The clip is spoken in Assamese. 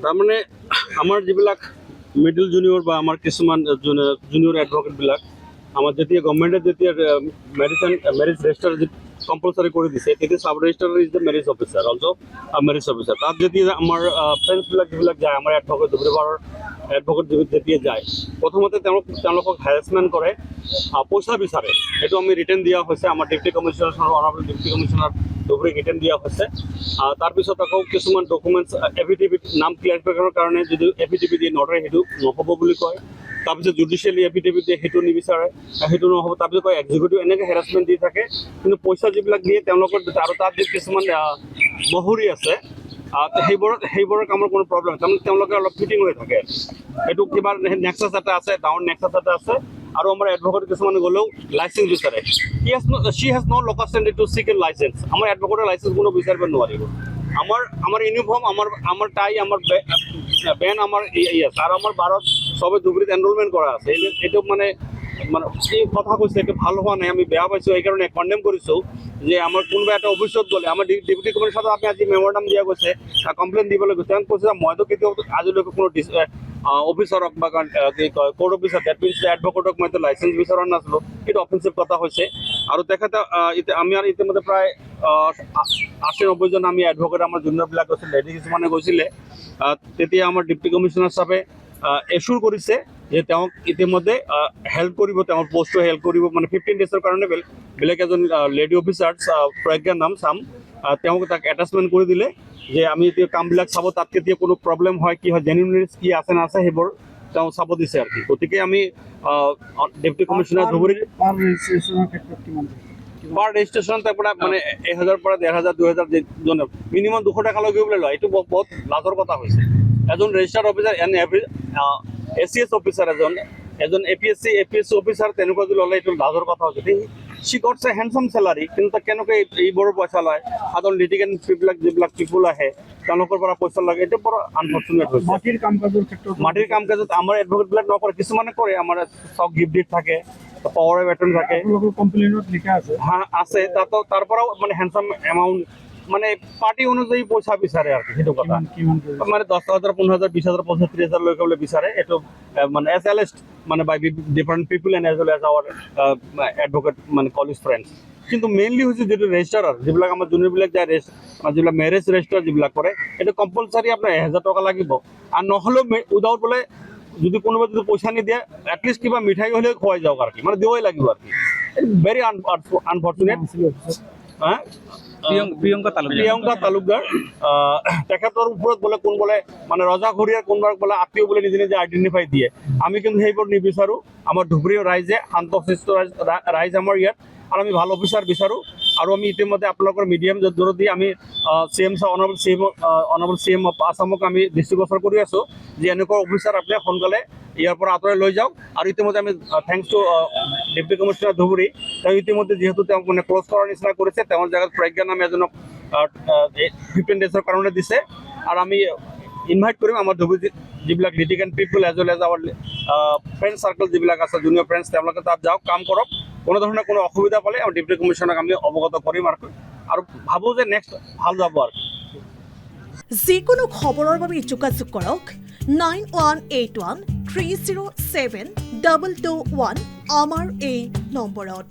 তাৰমানে আমাৰ যিবিলাক মিডল জুনিয়ৰ বা আমাৰ কিছুমান জুনিয়ৰ এডভকেটবিলাক আমাৰ যেতিয়া গভৰ্ণমেণ্টে যেতিয়া মেৰিজ ৰেজিষ্টাৰ কম্পালচাৰি কৰি দিছে তেতিয়া sub registrar is the marriage officer also' marriage officer তাত যেতিয়া আমাৰ ফ্ৰেণ্ডছবিলাক যিবিলাক যায় আমাৰ এডভকেট ধুবুৰীপাৰৰ এডভকেট যেতিয়া যায় প্ৰথমতে তেওঁলোকক হেৰাছমেণ্ট কৰে পইচা বিচাৰে সেইটো আমি ৰিটাৰ্ণ দিয়া হৈছে আমাৰ deputy commissioner honourable deputy commissioner ধুবুৰীক return দিয়া হৈছে তাৰপিছত আকৌ কিছুমান ডকুমেণ্টছ এফিডেভিট নাম ক্লিয়াৰিফিকেশ্যনৰ কাৰণে যদি এফিডেভিট দিয়ে নধৰে সেইটো নহ'ব বুলি কয় তাৰপিছত জুডিচিয়েলি এফিডেভিট দিয়ে সেইটো নিবিচাৰে সেইটো নহ'ব তাৰপিছত কয় এক্সিকিউটিভ এনেকৈ হেৰাছমেণ্ট দি থাকে কিন্তু পইচা যিবিলাক দিয়ে তেওঁলোকৰ আৰু তাত যি কিছুমান মহুৰি আছে সেইবোৰৰ কামৰ কোনো প্ৰব্লেম তাৰমানে তেওঁলোকে অলপ ফিটিং হৈ থাকে এইটো কিবা নেক্সাছ এটা আছে ডাউন নেক্সাছ এটা আছে আৰু আমাৰ এডভকেট কিছুমান গ'লেও লাইচেঞ্চ বিচাৰে she has no local standard to seek a licence আমাৰ এডভকেটৰ লাইচেঞ্চ কোনো বিচাৰিব নোৱাৰিব আমাৰ ইউনিফৰ্ম আমাৰ টাই আমাৰ বেন আমাৰ আছে আৰু আমাৰ বাৰত চবে ধুবুৰীত এনৰলমেণ্ট কৰা আছে এইটো মানে এই কথা কৈছে এইটো ভাল হোৱা নাই আমি বেয়া পাইছোঁ সেইকাৰণে কণ্ডেম কৰিছোঁ যে আমাৰ কোনোবা এটা অফিচত গ'লে আমাৰ ডিপুটি কমিশ্যনাৰত আমি আজি মেম'ৰেণ্ডাম দিয়া গৈছে কমপ্লেইন দিবলৈ গৈছে তেওঁ কৈছে মইতো কেতিয়াও আজিলৈকে কোনো অফিচাৰক বা কি কয় কোৰ্ট অফিচাৰ ডেট মিনছ এডভকেটক মইতো লাইচেঞ্চ বিচৰা নাছিলোঁ সেইটো অফেন্সিভ কথা হৈছে আৰু তেখেতে আমি আৰু ইতিমধ্যে প্ৰায় 80-90জন আমি এডভকেট আমাৰ জুনিয়ৰবিলাক গৈছিল লেডি কিছুমানে গৈছিলে তেতিয়া আমাৰ ডিপ্টি কমিশ্যনাৰ চাবে এছুৰ কৰিছে যে তেওঁক ইতিমধ্যে হেল্প কৰিব তেওঁৰ পষ্টটো হেল্প কৰিব মানে 15 ডেজৰ কাৰণে বেলেগ এজন লেডি অফিচাৰ প্ৰজ্ঞাৰ নাম চাম তেওঁক তাক এটাচমেণ্ট কৰি দিলে যে আমি এতিয়া কামবিলাক চাব তাত কেতিয়া কোনো প্ৰব্লেম হয় কি হয় জেনুইননেছ কি আছে নাছে সেইবোৰ তেওঁ চাব দিছে আৰু কি গতিকে আমি ডেপুটি কমিশ্যনাৰ ধুবুৰী পাৰ ৰেজিষ্ট্ৰেশ্যন তাৰপৰা মানে 1000 পৰা 1500 2000 জনে মিনিমাম 200 টকা লগাবলৈ লয় এইটো বহুত লাজৰ কথা হৈছে এজন ৰেজিষ্টাৰ্ড অফিচাৰ ACS অফিচাৰ এজন APSC অফিচাৰ তেনেকুৱা যদি ল'লে এইটো লাজৰ কথা হৈছে সি গটছ এ হেণ্ডচাম চেলাৰী কিন্তু তাক কেনেকৈ এইবোৰৰ পইচা লয় সাধাৰণ লিটিগেণ্ট যিবিলাক পিপুল আহে তেওঁলোকৰ পৰা পইচা লাগে এইটো বৰ আনফৰ্চুনেট হৈছে মাটিৰ কাম কাজত আমাৰ এডভকেটবিলাক নকৰে কিছুমানে কৰে আমাৰ চব গিফ্ট ডিড থাকে পাৱাৰৰ বেতন থাকে কমপ্লেইনত লিখা আছে আছে তাৰ পৰাও মানে হেণ্ডচাম এমাউণ্ট মানে পাৰ্টি অনুযায়ী পইচা বিচাৰে আৰু সেইটো কথা মানে 10,000 15,000 20,000 35,000 লৈ ক'বলৈ বিচাৰে এইটো মানে এজ এলেষ্ট মানে by different people and as well as our advocate মানে কলেজ ফ্ৰেণ্ডছ কিন্তু মেইনলি হৈছে যিটো ৰেজিষ্টাৰ যিবিলাক আমাৰ জুনিয়ৰবিলাক যায় যিবিলাক মেৰেজ ৰেজিষ্টাৰ যিবিলাক কৰে এইটো কম্পালচাৰী আপোনাৰ 1000 টকা লাগিব আৰু নহ'লেও উইদাউট বোলে যদি কোনোবাই যদি পইচা নিদিয়ে এটলিষ্ট কিবা মিঠাই হ'লেও খুৱাই যাওক আৰু কি মানে দিবই লাগিব আৰু কি ভেৰি আনফৰ্চুনেট প্ৰিয়ংকা তালুকদাৰ তেখেতৰ ওপৰত বোলে কোন বোলে মানে ৰজাঘৰীয়াৰ কোনোবাক বোলে আত্মীয় বোলে নিজে নিজে আইডেণ্টিফাই দিয়ে আমি কিন্তু সেইবোৰ নিবিচাৰোঁ আমাৰ ধুবুৰী ৰাইজে শান্তশিষ্ট ৰাইজ আমাৰ ইয়াত আৰু আমি ভাল অফিচাৰ বিচাৰোঁ আৰু আমি ইতিমধ্যে আপোনালোকৰ মিডিয়াম জৰিয়তে আমি অনাৰেবল CM অফ আছামক আমি দৃষ্টিগোচৰ কৰি আছোঁ যে এনেকুৱা অফিচাৰ আপুনি সোনকালে ইয়াৰ পৰা আঁতৰাই লৈ যাওক আৰু ইতিমধ্যে আমি thanks two deputy commissioner Dhubri তেওঁ ইতিমধ্যে যিহেতু তেওঁক মানে ক্ল'জ কৰাৰ নিচিনা কৰিছে তেওঁৰ জেগাত প্ৰজ্ঞা নামে এজনক 15 ডেজৰ কাৰণে দিছে আৰু আমি ইনভাইট কৰিম আমাৰ ধুবুৰী যিবিলাক litigant people as well as our friend circle যিবিলাক আছে জুনিয়ৰ ফ্ৰেণ্ডছ তেওঁলোকে তাত যাওক কাম কৰক কোনো ধৰণৰ কোনো অসুবিধা পালে আমাৰ ডিপুটি কমিশ্যনাৰক আমি অৱগত কৰিম আৰু ভাবোঁ যে নেক্সট ভাল যাব আৰু যিকোনো খবৰৰ বাবে যোগাযোগ কৰক 9181307221 আমাৰ এই নম্বৰত।